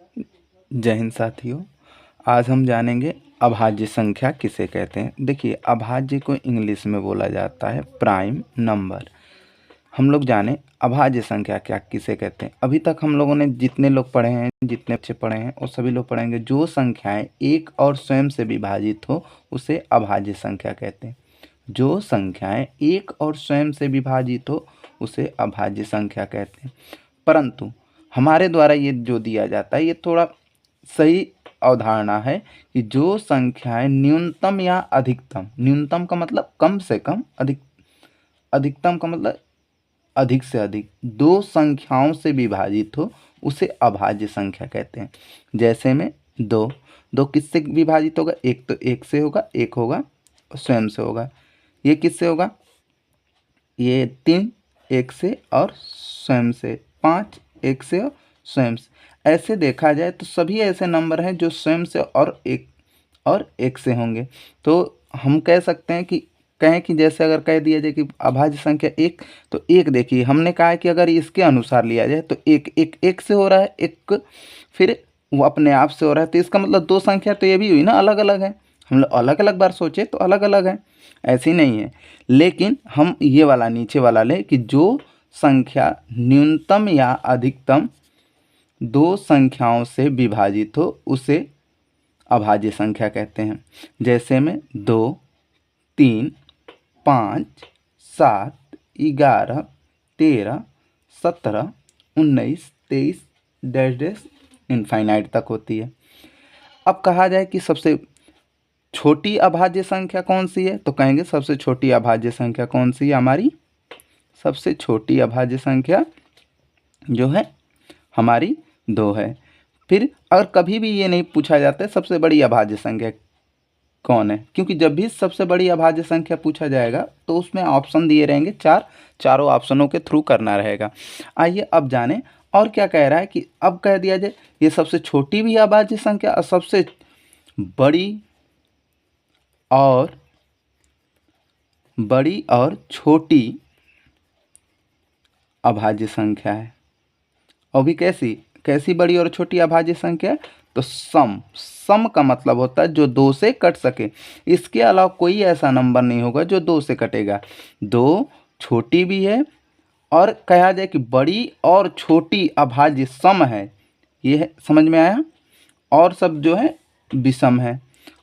जय हिंद साथियों। आज हम जानेंगे अभाज्य संख्या किसे कहते हैं। देखिए, अभाज्य को इंग्लिश में बोला जाता है प्राइम नंबर। हम लोग जाने अभाज्य संख्या क्या किसे कहते हैं। अभी तक हम लोगों ने जितने लोग पढ़े हैं, जितने बच्चे पढ़े हैं, और सभी लोग पढ़ेंगे जो संख्याएं एक और स्वयं से विभाजित हो उसे अभाज्य संख्या कहते हैं। जो संख्याएं एक और स्वयं से विभाजित हो उसे अभाज्य संख्या कहते हैं। परंतु हमारे द्वारा ये जो दिया जाता है ये थोड़ा सही अवधारणा है कि जो संख्याएं न्यूनतम या अधिकतम, न्यूनतम का मतलब कम से कम, अधिकतम का मतलब अधिक से अधिक, दो संख्याओं से विभाजित हो उसे अभाज्य संख्या कहते हैं। जैसे में दो, दो किससे विभाजित होगा? एक तो एक से होगा, एक होगा स्वयं से होगा। ये किससे होगा? ये तीन एक से और स्वयं से, पाँच एक से और स्वयं से। ऐसे देखा जाए तो सभी ऐसे नंबर हैं जो स्वयं से और एक से होंगे। तो हम कह सकते हैं कि कहें कि जैसे अगर कह दिया जाए कि अभाज्य संख्या एक, तो एक देखिए हमने कहा है कि अगर इसके अनुसार लिया जाए तो एक से हो रहा है, एक फिर वो अपने आप से हो रहा है, तो इसका मतलब दो संख्या तो ये भी हुई ना, अलग अलग है। हम लोग अलग अलग बार सोचे तो अलग अलग है, ऐसी नहीं है। लेकिन हम ये वाला नीचे वाला ले कि जो संख्या न्यूनतम या अधिकतम दो संख्याओं से विभाजित हो उसे अभाज्य संख्या कहते हैं। जैसे में 2, 3, 5, 7, 11, 13, 17, 19, 23 डैश डैश इनफाइनाइट तक होती है। अब कहा जाए कि सबसे छोटी अभाज्य संख्या कौन सी है, तो कहेंगे सबसे छोटी अभाज्य संख्या कौन सी है हमारी? सबसे छोटी अभाज्य संख्या जो है हमारी 2 है। फिर अगर कभी भी ये नहीं पूछा जाता है सबसे बड़ी अभाज्य संख्या कौन है, क्योंकि जब भी सबसे बड़ी अभाज्य संख्या पूछा जाएगा तो उसमें ऑप्शन दिए रहेंगे, चारों ऑप्शनों के थ्रू करना रहेगा। आइए अब जाने और क्या कह रहा है कि अब कह दिया जाए ये सबसे छोटी भी अभाज्य संख्या और सबसे बड़ी और छोटी अभाज्य संख्या है। और भी कैसी बड़ी और छोटी अभाज्य संख्या है? तो सम का मतलब होता है जो दो से कट सके। इसके अलावा कोई ऐसा नंबर नहीं होगा जो दो से कटेगा। दो छोटी भी है और कहा जाए कि बड़ी और छोटी अभाज्य सम है, ये है, समझ में आया? और सब जो है विषम है।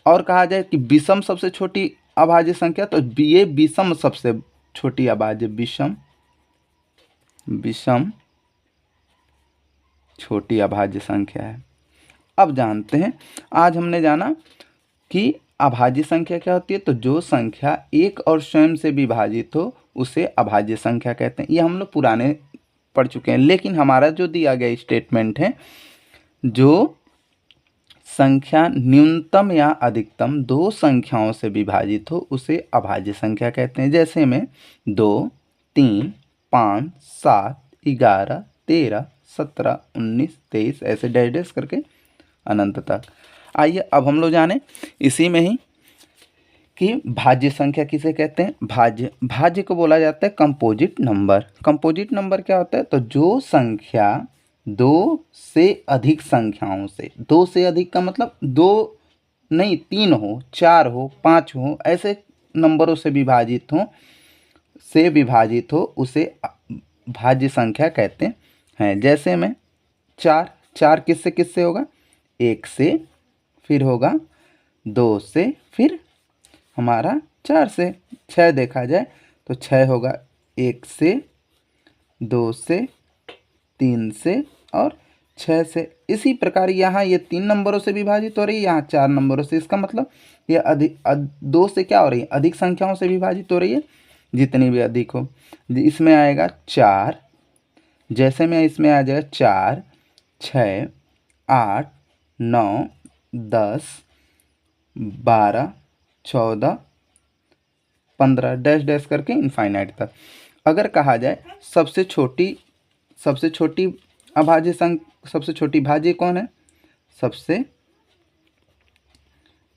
और कहा जाए कि विषम सबसे छोटी अभाज्य संख्या, तो ये विषम सबसे छोटी अभाज्य, विषम छोटी अभाज्य संख्या है। अब जानते हैं, आज हमने जाना कि अभाज्य संख्या क्या होती है। तो जो संख्या एक और स्वयं से विभाजित हो उसे अभाज्य संख्या कहते हैं। ये हम लोग पुराने पढ़ चुके हैं, लेकिन हमारा जो दिया गया स्टेटमेंट है, जो संख्या न्यूनतम या अधिकतम दो संख्याओं से विभाजित हो उसे अभाज्य संख्या कहते हैं। जैसे में 2, 3, 5, 7, 11, 13, 17, 19, 23 ऐसे डैश डैश करके अनंत तक। आइए अब हम लोग जाने इसी में ही कि भाज्य संख्या किसे कहते हैं। भाज्य को बोला जाता है कंपोजिट नंबर। कंपोजिट नंबर क्या होता है? तो जो संख्या दो से अधिक संख्याओं से, दो से अधिक का मतलब दो नहीं, 3 हो, 4 हो, 5 हो, ऐसे नंबरों से विभाजित हो उसे भाज्य संख्या कहते हैं। जैसे में 4 किससे किससे होगा? 1 से, फिर होगा 2 से, फिर हमारा 4 से। 6 देखा जाए तो 6 होगा 1 से, 2 से, 3 से और 6 से। इसी प्रकार यहाँ ये 3 नंबरों से विभाजित हो रही है, यहाँ 4 नंबरों से। इसका मतलब ये दो से क्या हो रही है? अधिक संख्याओं से विभाजित हो रही है, जितनी भी अधिक हो। इसमें आएगा 4, जैसे में इसमें आ जाएगा 4, 6, 8, 9, 10, 12, 14, 15 डैश डैश करके इनफाइनाइट तक। अगर कहा जाए सबसे छोटी अभाज्य सबसे छोटी भाज्य कौन है? सबसे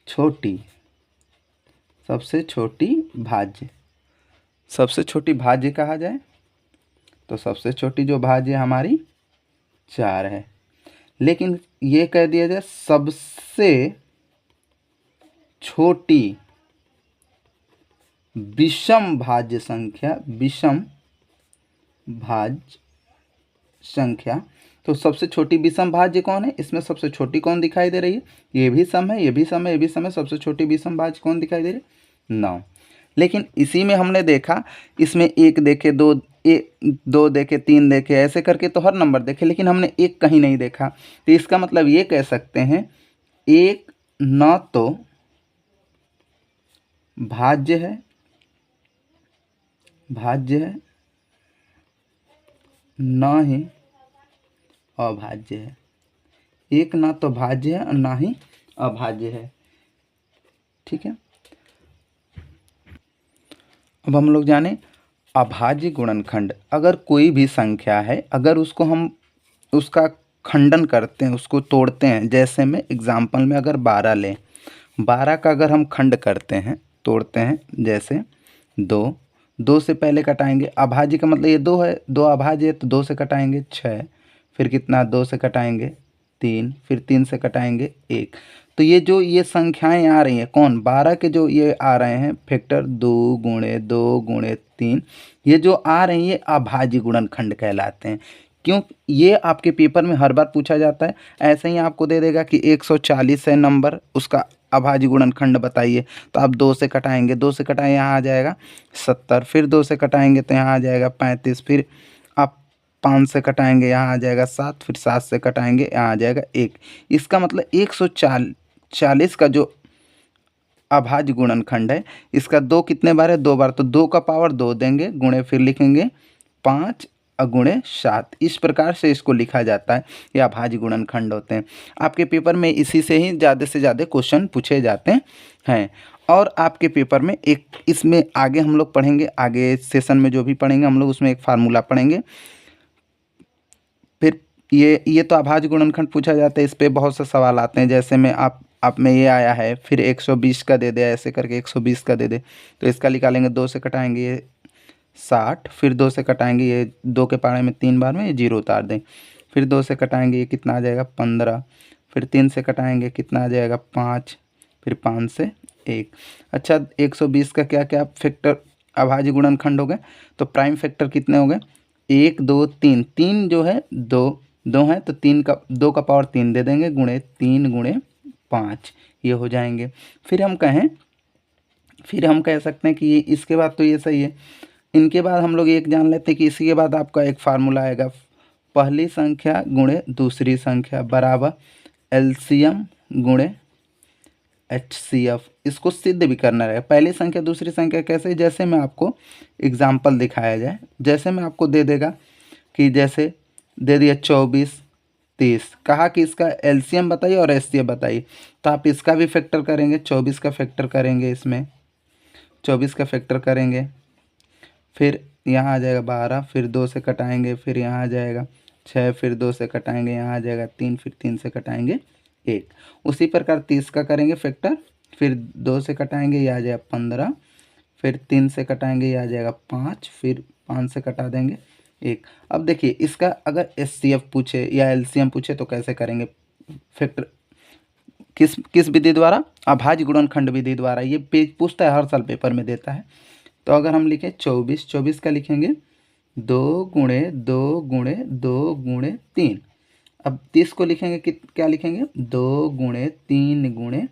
छोटी भाज्य कहा जाए तो सबसे छोटी जो भाज्य हमारी 4 है। लेकिन ये कह दिया जाए सबसे छोटी विषम भाज्य संख्या, विषम भाज्य संख्या। तो सबसे छोटी विषम भाज्य कौन है? इसमें सबसे छोटी कौन दिखाई दे रही है? ये भी सम है, ये भी सम है, ये भी सम है। सबसे छोटी विषम भाज्य कौन दिखाई दे रही है? 9। लेकिन इसी में हमने देखा, इसमें 1 देखे, 2 देखे, 3 देखे, ऐसे करके तो हर नंबर देखे, लेकिन हमने 1 कहीं नहीं देखा। तो इसका मतलब ये कह सकते हैं 1 न तो भाज्य है, न ही अभाज्य है। 1 ना तो भाज्य है और ना ही अभाज्य है। ठीक है, अब हम लोग जाने अभाज्य गुणनखंड। अगर कोई भी संख्या है, अगर उसको हम उसका खंडन करते हैं, उसको तोड़ते हैं, जैसे में एग्जाम्पल में अगर 12 लें, 12 का अगर हम खंड करते हैं, तोड़ते हैं, जैसे 2 से पहले कटाएंगे। अभाज्य का मतलब ये 2 है, 2 अभाज्य है तो 2 से कटाएंगे 6, फिर कितना 2 से कटाएंगे 3, फिर 3 से कटाएंगे 1। तो ये जो ये संख्याएं आ रही हैं, कौन? 12 के जो ये आ रहे हैं फैक्टर, 2 गुणे 2 गुणे 3, ये जो आ रही है अभाज्य गुणनखंड कहलाते हैं। क्यों? ये आपके पेपर में हर बार पूछा जाता है। ऐसे ही आपको दे देगा कि 140 है नंबर, उसका अभाज्य गुणनखंड बताइए, तो आप 2 से कटाएंगे, 2 से कटाएं यहाँ आ जाएगा 70, फिर 2 से कटाएंगे तो यहाँ आ जाएगा 35, फिर आप 5 से कटाएंगे यहाँ आ जाएगा 7, फिर 7 से कटाएंगे यहाँ आ जाएगा 1। इसका मतलब 140 का जो अभाज्य गुणनखंड है, इसका 2 कितने बार है? 2 बार। तो 2 का पावर 2 देंगे, गुणे फिर लिखेंगे 5 गुणे 7। इस प्रकार से इसको लिखा जाता है। ये अभाज्य गुणनखंड होते हैं। आपके पेपर में इसी से ही ज़्यादा से ज़्यादा क्वेश्चन पूछे जाते हैं। और आपके पेपर में एक इसमें आगे हम लोग पढ़ेंगे, आगे सेशन में जो भी पढ़ेंगे हम लोग उसमें एक फार्मूला पढ़ेंगे। फिर ये तो अभाज्य गुणनखंड पूछा जाता है, इस पे बहुत से सवाल आते हैं। जैसे में आप में ये आया है, फिर 120 का दे दे, ऐसे करके 120 का दे दे, तो इसका निकालेंगे, 2 से कटाएंगे ये 60, फिर 2 से कटाएंगे, ये 2 के पारे में 3 बार में ये 0 उतार दें, फिर 2 से कटाएंगे, ये कितना आ जाएगा 15, फिर 3 से कटाएंगे, कितना आ जाएगा 5, फिर 5 से 1। अच्छा, 120 का क्या क्या फैक्टर अभाज्य गुणनखंड हो गए? तो प्राइम फैक्टर कितने हो गए? 1 2 3, 3 जो है 2 है, तो 3 का 2 का पावर 3 दे देंगे, गुणे 3 गुणे 5, ये हो जाएंगे। फिर हम कह सकते हैं कि ये इसके बाद तो ये सही है। इनके बाद हम लोग एक जान लेते हैं कि इसी के बाद आपका एक फार्मूला आएगा, पहली संख्या गुणे दूसरी संख्या बराबर एलसीएम गुणे HCF। इसको सिद्ध भी करना रहेगा। पहली संख्या दूसरी संख्या कैसे? जैसे मैं आपको एग्जाम्पल दिखाया जाए, जैसे मैं आपको दे देगा कि जैसे दे दिया 24 30, कहा कि इसका एलसीएम बताइए और HCF बताइए, तो आप इसका भी फैक्टर करेंगे, 24 का फैक्टर करेंगे, इसमें 24 का फैक्टर करेंगे, फिर यहाँ आ जाएगा 12, फिर 2 से कटाएंगे, फिर यहाँ आ जाएगा 6, फिर 2 से कटाएंगे, यहाँ आ जाएगा 3, फिर 3 से कटाएंगे 1। उसी प्रकार 30 का करेंगे फैक्टर, फिर 2 से कटाएंगे, ये आ जाएगा 15, फिर 3 से कटाएंगे, ये आ जाएगा 5, फिर 5 से कटा देंगे 1। अब देखिए इसका अगर HCF पूछे या LCM पूछे तो कैसे करेंगे फैक्टर? किस विधि द्वारा? अभाज्य गुणनखंड विधि द्वारा। ये पेज पूछता है, हर साल पेपर में देता है। तो अगर हम लिखें 24 का लिखेंगे 2 गुणे 2 गुणे 2 गुणे 3। अब 30 को लिखेंगे क्या लिखेंगे? 2 गुणे 3 गुणे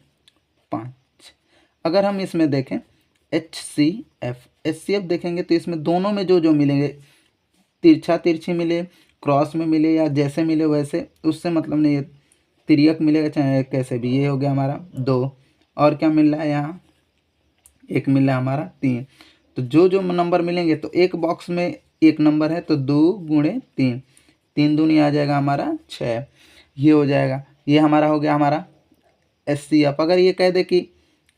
5। अगर हम इसमें देखें HCF देखेंगे तो इसमें दोनों में जो मिलेंगे, तिरछा तिरछी मिले, क्रॉस में मिले या जैसे मिले वैसे, उससे मतलब नहीं है। तिर्यक मिलेगा चाहे कैसे भी। ये हो गया हमारा 2, और क्या मिल रहा है यहाँ? 1 मिल रहा है हमारा 3। तो जो नंबर मिलेंगे, तो एक बॉक्स में 1 नंबर है तो 2 गुणे 3, 3 दूनी आ जाएगा हमारा 6, ये हो जाएगा। ये हमारा हो गया हमारा HCF। अगर ये कह दे कि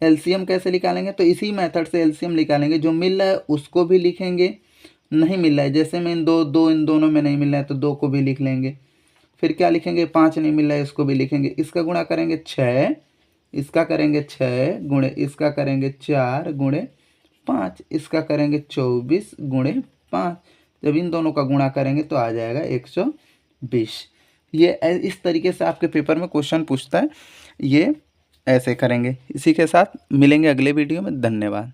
LCM कैसे निकालेंगे, तो इसी मेथड से LCM निकालेंगे। जो मिल रहा है उसको भी लिखेंगे, नहीं मिल रहा है जैसे में इन दोनों में नहीं मिल रहा है तो 2 को भी लिख लेंगे। फिर क्या लिखेंगे? 5 नहीं मिल रहा है, इसको भी लिखेंगे। इसका गुणा करेंगे 6, इसका करेंगे 6 गुणे, इसका करेंगे 4 गुणे 5, इसका करेंगे 24 गुणे 5। जब इन दोनों का गुणा करेंगे तो आ जाएगा 120। ये इस तरीके से आपके पेपर में क्वेश्चन पूछता है, ये ऐसे करेंगे। इसी के साथ मिलेंगे अगले वीडियो में। धन्यवाद।